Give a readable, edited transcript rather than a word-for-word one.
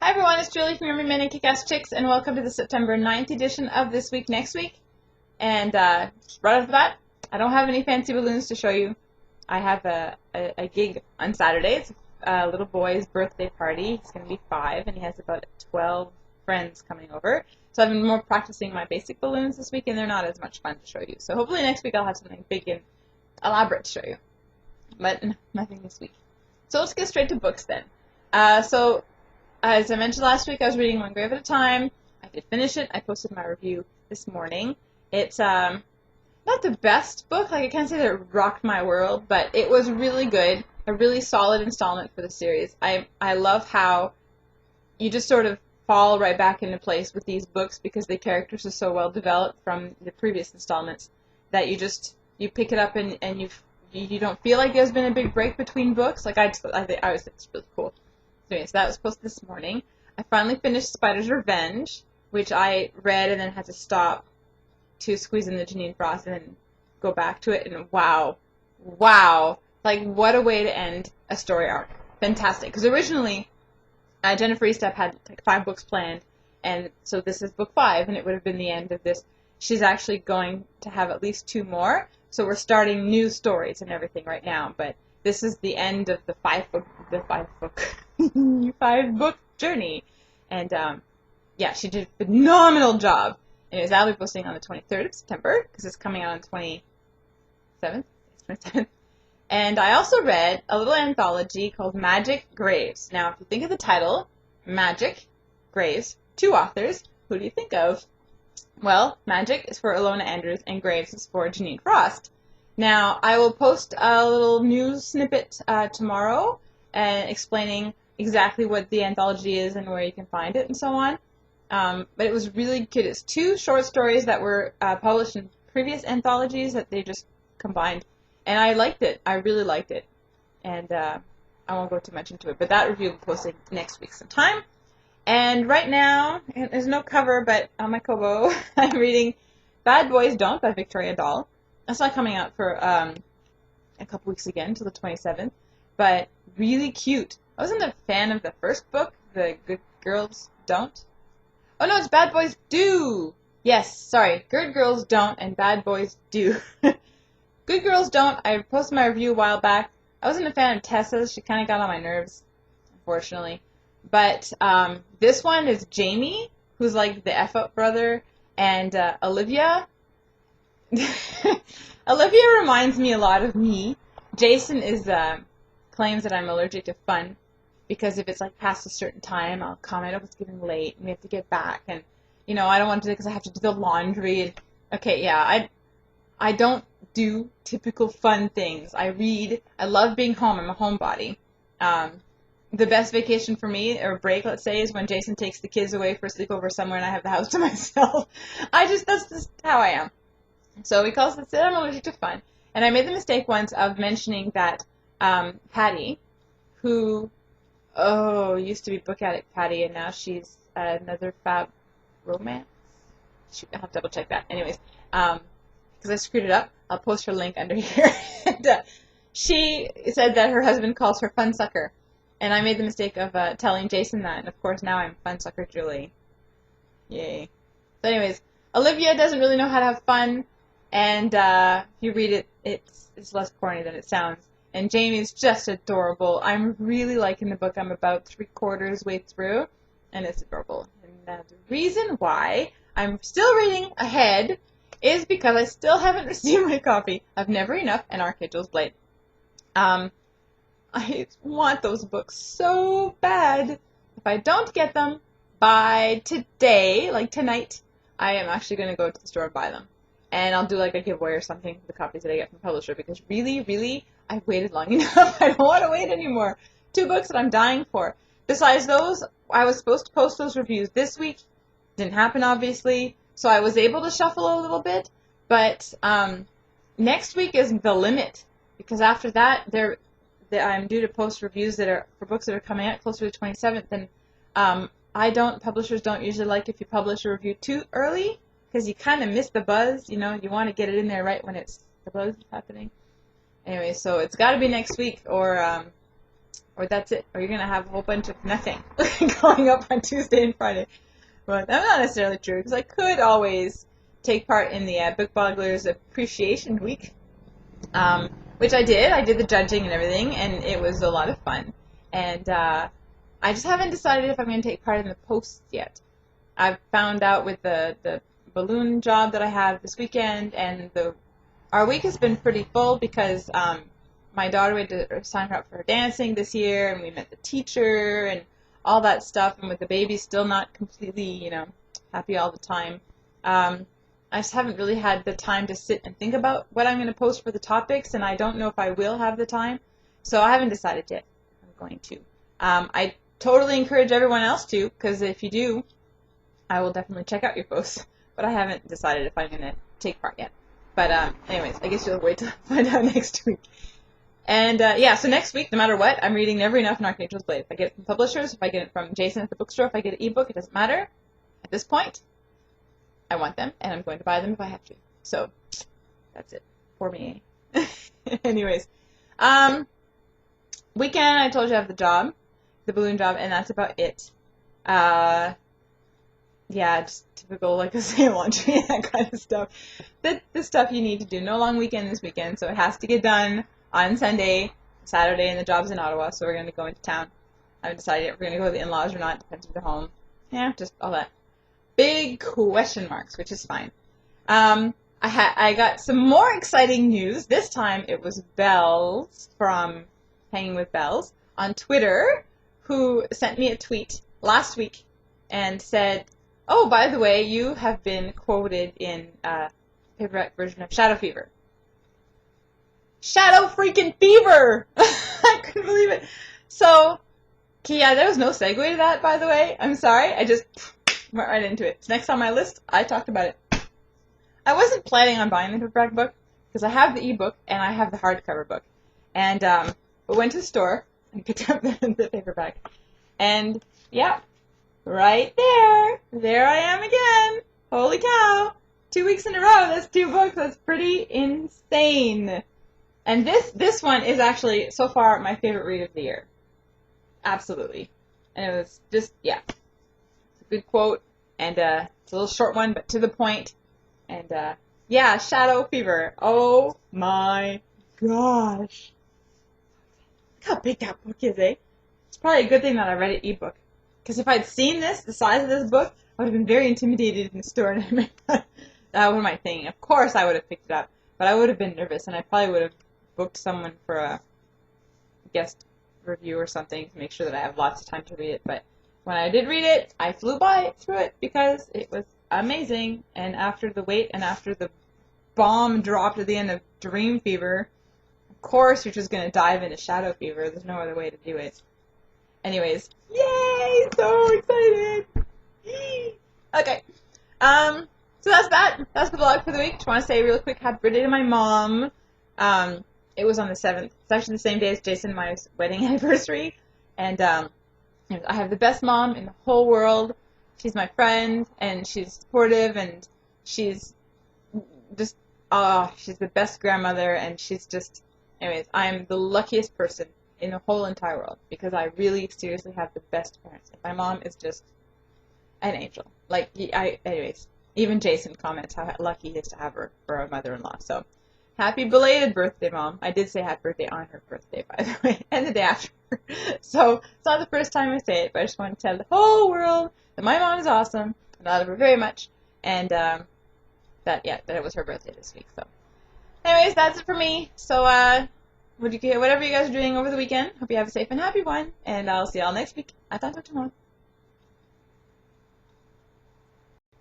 Hi everyone, it's Julie from Yummy Men and Kick-Ass Chicks, and welcome to the September 9th edition of This Week Next Week. And right off the bat, I don't have any fancy balloons to show you. I have a gig on Saturday. It's a little boy's birthday party. He's going to be 5, and he has about 12 friends coming over. So I've been more practicing my basic balloons this week, and they're not as much fun to show you. So hopefully next week I'll have something big and elaborate to show you. But nothing this week. So let's get straight to books then. As I mentioned last week, I was reading One Grave at a Time. I did finish it. I posted my review this morning. It's not the best book. Like, I can't say that it rocked my world, but it was really good. A really solid installment for the series. I love how you just sort of fall right back into place with these books because the characters are so well developed from the previous installments that you pick it up and you don't feel like there's been a big break between books. Like, I was it's really cool. So that was posted this morning. I finally finished Spider's Revenge, which I read and then had to stop to squeeze in the Janine Frost and then go back to it. And wow, like what a way to end a story arc. Fantastic. Because originally, Jennifer Eastep had like 5 books planned, and so this is book 5, and it would have been the end of this. She's actually going to have at least 2 more, so we're starting new stories and everything right now. But this is the end of the 5-book journey, and yeah, she did a phenomenal job. Anyways, I'll be posting on the 23rd of September because it's coming out on the 27th. It's 27th. And I also read a little anthology called Magic Graves. Now, if you think of the title, Magic Graves, 2 authors, who do you think of? Well, Magic is for Ilona Andrews, and Graves is for Janine Frost. Now, I will post a little news snippet tomorrow explaining exactly what the anthology is and where you can find it and so on. But it was really good. It's 2 short stories that were published in previous anthologies that they just combined. And I liked it. I really liked it. And I won't go too much into it. But that review will be posted next week sometime. And right now, there's no cover, but on my Kobo, I'm reading Bad Boys Don't by Victoria Dahl. That's not coming out for a couple weeks again, until the 27th. But really cute. I wasn't a fan of the first book, The Good Girls Don't. Oh no, it's Bad Boys Do! Yes, sorry. Good Girls Don't and Bad Boys Do. Good Girls Don't, I posted my review a while back. I wasn't a fan of Tessa's. She kind of got on my nerves, unfortunately. But this one is Jamie, who's like the F-up brother, and Olivia. Olivia reminds me a lot of me. Jason claims that I'm allergic to fun because if it's like past a certain time, I'll comment, oh, it's getting late and we have to get back, and I don't want to do it because I have to do the laundry. And, okay, yeah, I don't do typical fun things. I read. I love being home. I'm a homebody. The best vacation for me, or break, let's say, is when Jason takes the kids away for a sleepover somewhere and I have the house to myself. That's just how I am. So because I'm allergic to fun. And I made the mistake once of mentioning that Patty, who, used to be Book Addict Patty, and now she's another Fab Romance. I'll have to double check that. Anyways, because I screwed it up, I'll post her link under here. And, she said that her husband calls her Fun Sucker. And I made the mistake of telling Jason that, and of course now I'm Fun Sucker Julie. Yay. So anyways, Olivia doesn't really know how to have fun, and if you read it, it's less corny than it sounds. And Jamie's just adorable. I'm really liking the book. I'm about 3/4 way through, and it's adorable. And the reason why I'm still reading ahead is because I still haven't received my copy of Never Enough and Archangels Blade. I want those books so bad. If I don't get them by today, like tonight, I am actually going to go to the store and buy them. And I'll do like a giveaway or something for the copies that I get from the publisher because really, I've waited long enough. I don't want to wait anymore. 2 books that I'm dying for. Besides those, I was supposed to post those reviews this week. Didn't happen, obviously. So I was able to shuffle a little bit. But next week is the limit because after that, I'm due to post reviews that are for books that are coming out closer to the 27th, and publishers don't usually like if you publish a review too early, because you kind of miss the buzz, you want to get it in there right when the buzz is happening. Anyway, so it's got to be next week, or or that's it, or you're gonna have a whole bunch of nothing going up on Tuesday and Friday. But that's not necessarily true, because I could always take part in the Book Bogglers Appreciation Week, which I did. I did the judging and everything, and it was a lot of fun. And I just haven't decided if I'm going to take part in the posts yet. I've found out with the balloon job that I have this weekend, and our week has been pretty full because my daughter had to sign her up for her dancing this year, and we met the teacher and all that stuff. And with the baby still not completely, happy all the time, I just haven't really had the time to sit and think about what I'm going to post for the topics, and I don't know if I will have the time, so I haven't decided yet. I'm going to. I totally encourage everyone else to, because if you do, I will definitely check out your posts, but I haven't decided if I'm going to take part yet. But anyways, I guess you'll wait to find out next week. And so next week, no matter what, I'm reading Never Enough and Archangel's Blade. If I get it from publishers, if I get it from Jason at the bookstore, if I get an ebook, it doesn't matter. At this point, I want them, and I'm going to buy them if I have to. So, that's it for me. Anyways, weekend, I told you I have the job, the balloon job, and that's about it. Just typical, like I say, laundry, that kind of stuff. The stuff you need to do. No long weekend this weekend, so it has to get done on Sunday, Saturday, and the job's in Ottawa, so we're going to go into town. I haven't decided yet if we're going to go to the in-laws or not. Depends if they're home. Yeah, just all that. Big question marks, which is fine. I got some more exciting news. This time it was Bells from Hanging with Bells on Twitter, who sent me a tweet last week and said, "Oh, by the way, you have been quoted in a paperback version of Shadow Fever." Shadow freaking Fever! I couldn't believe it. So, yeah, there was no segue to that, by the way. I'm sorry. I just went right into it. It's next on my list. I talked about it. I wasn't planning on buying the paperback book because I have the ebook and I have the hardcover book. And I went to the store and picked up the paperback. And, yeah, right there. There I am again. Holy cow. 2 weeks in a row. That's 2 books. That's pretty insane. And this one is actually, so far, my favorite read of the year. Absolutely. And it was just, it's a good quote. And it's a little short one, but to the point. And, Shadow Fever. Oh, my gosh. Look how big that book is, eh? It's probably a good thing that I read it ebook. Because if I'd seen the size of this book, I would have been very intimidated in the store. And that was my thing. Of course I would have picked it up. But I would have been nervous, and I probably would have booked someone for a guest review or something to make sure that I have lots of time to read it. But when I did read it, I flew through it because it was amazing. And after the wait and after the bomb dropped at the end of Dream Fever, of course you're just going to dive into Shadow Fever. There's no other way to do it. Anyways, yay! So excited! Okay. So that's that. That's the vlog for the week. Just want to say real quick happy birthday to my mom. It was on the 7th. It's actually the same day as Jason and my wedding anniversary. And I have the best mom in the whole world. She's my friend, and she's supportive, and she's just, she's the best grandmother, and she's just, anyways, I'm the luckiest person in the whole entire world because I really seriously have the best parents. My mom is just an angel. Anyways. Even Jason comments how lucky he is to have her for a mother-in-law. So, happy belated birthday, Mom. I did say happy birthday on her birthday, by the way, and the day after. So, it's not the first time I say it, but I just want to tell the whole world that my mom is awesome, and I love her very much, and that it was her birthday this week. So, anyways, that's it for me. So, whatever you guys are doing over the weekend, hope you have a safe and happy one, and I'll see y'all next week. I thought so tomorrow.